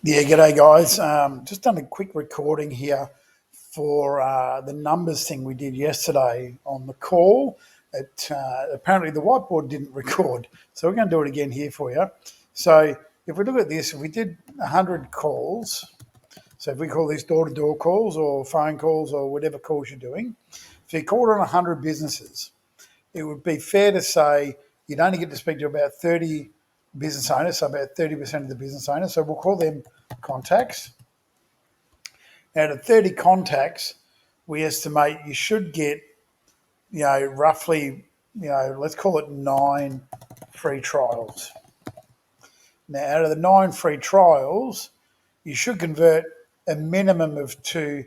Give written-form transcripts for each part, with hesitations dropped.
Yeah, g'day guys. Just done a quick recording here for the numbers thing we did yesterday on the call. Apparently the whiteboard didn't record, so we're going to do it again here for you. So if we look at this, if we did 100 calls, so if we call these door-to-door calls or phone calls or whatever calls you're doing, if you called on 100 businesses, it would be fair to say you'd only get to speak to about 30 business owners, so about 30% of the business owners. So we'll call them contacts. Out of 30 contacts, we estimate you should get, roughly, let's call it 9 free trials. Now, out of the 9 free trials, you should convert a minimum of 2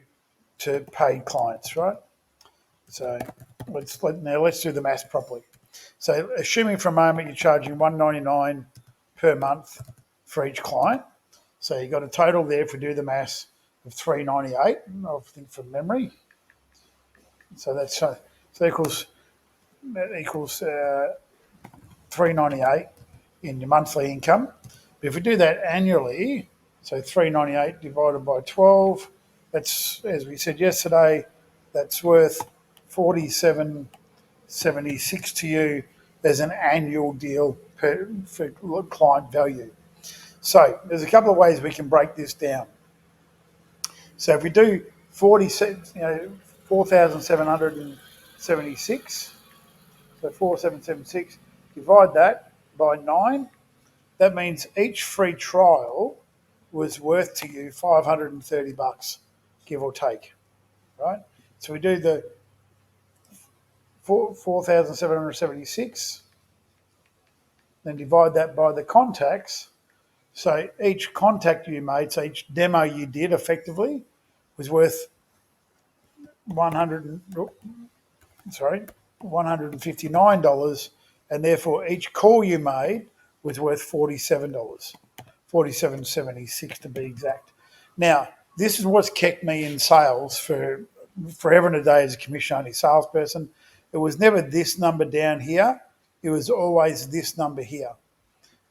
to paid clients, right? So let's do the maths properly. So assuming for a moment you're charging $199 per month for each client, so you've got a total there, if we do the maths, of $398, I think from memory. So that equals $398 in your monthly income. But if we do that annually, so $398 divided by 12, that's, as we said yesterday, that's worth $47.76 to you as an annual deal for client value. So there's a couple of ways we can break this down. So if we do 4,776, so 4,776, divide that by 9, that means each free trial was worth to you $530, give or take, right? So we do the 4,776, then divide that by the contacts. So each contact you made, so each demo you did effectively, was worth $159, and therefore each call you made was worth $47, $47.76 to be exact. Now, this is what's kept me in sales for forever and a day as a commission-only salesperson. It was never this number down here. It was always this number here.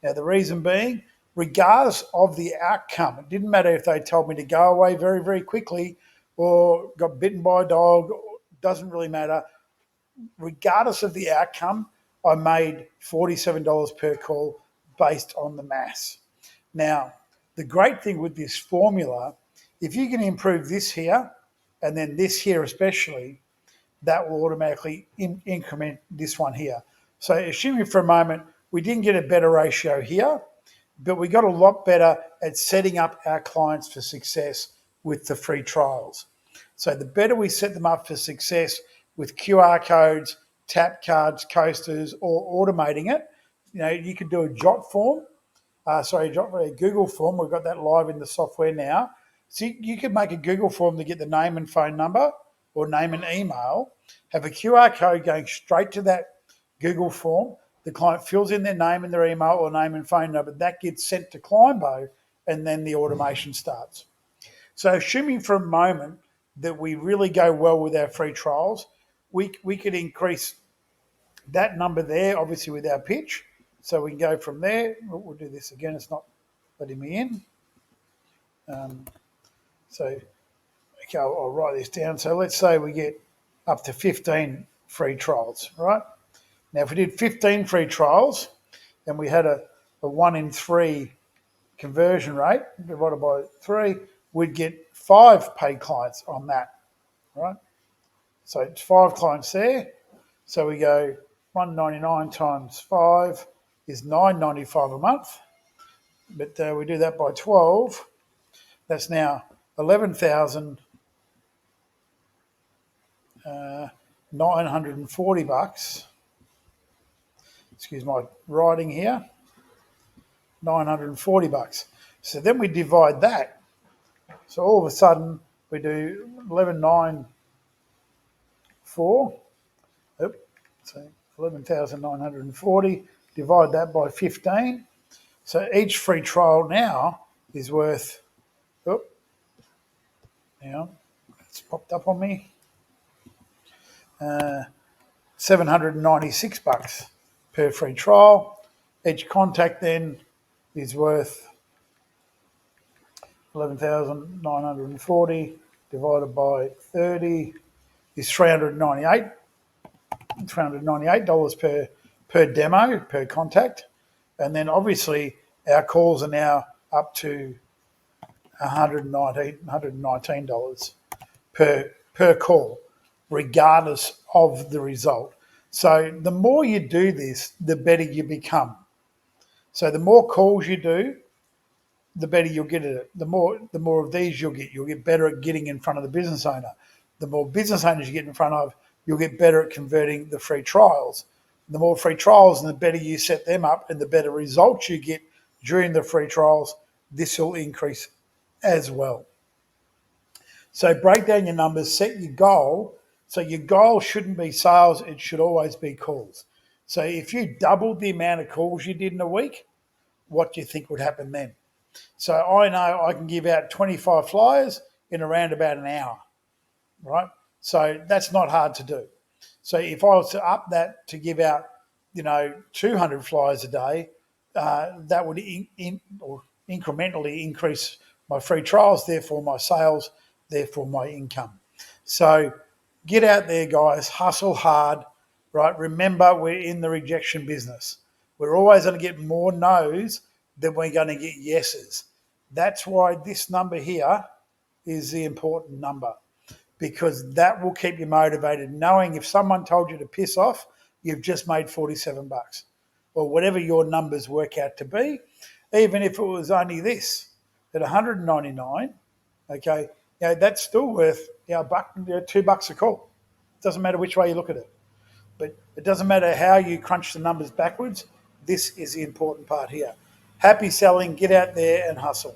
Now, the reason being, regardless of the outcome, it didn't matter if they told me to go away very, very quickly or got bitten by a dog, doesn't really matter. Regardless of the outcome, I made $47 per call based on the maths. Now, the great thing with this formula, if you can improve this here and then this here especially, that will automatically increment this one here. So assuming for a moment we didn't get a better ratio here, but we got a lot better at setting up our clients for success with the free trials. So the better we set them up for success with QR codes, tap cards, coasters, or automating it, you could do a jot form, a Google form. We've got that live in the software now. So you could make a Google form to get the name and phone number or name and email, have a QR code going straight to that Google form. The client fills in their name and their email or name and phone number. That gets sent to Climbo, and then the automation starts. So assuming for a moment that we really go well with our free trials, we could increase that number there, obviously with our pitch. So we can go from there. We'll do this again. It's not letting me in. Okay, I'll write this down. So let's say we get up to 15 free trials, right? Now, if we did 15 free trials and we had a 1 in 3 conversion rate divided by 3, we'd get 5 paid clients on that, right? So it's 5 clients there. So we go $199 times 5 is $9.95 a month. But we do that by 12. That's now $11,940. Excuse my writing here. $940. So then we divide that. So all of a sudden we do 11,940. So 11,940. Divide that by 15. So each free trial now is worth. Now it's popped up on me. $796 per free trial. Each contact then is worth 11,940 divided by 30 is $398 per demo, per contact. And then obviously our calls are now up to $119 per call, regardless of the result. So the more you do this, the better you become. So the more calls you do, the better you'll get at it. The more of these you'll get better at getting in front of the business owner. The more business owners you get in front of, you'll get better at converting the free trials. The more free trials and the better you set them up and the better results you get during the free trials, this will increase as well. So break down your numbers, set your goal. So your goal shouldn't be sales, it should always be calls. So if you doubled the amount of calls you did in a week, what do you think would happen then? So I know I can give out 25 flyers in around about an hour, right? So that's not hard to do. So if I was to up that to give out, 200 flyers a day, that would or incrementally increase my free trials, therefore my sales, therefore my income. So get out there, guys, hustle hard, right? Remember, we're in the rejection business. We're always going to get more no's than we're going to get yeses. That's why this number here is the important number, because that will keep you motivated, knowing if someone told you to piss off, you've just made 47 bucks or whatever your numbers work out to be. Even if it was only this at 199, okay, that's still worth $2 a call. It doesn't matter which way you look at it. But it doesn't matter how you crunch the numbers backwards. This is the important part here. Happy selling, get out there and hustle.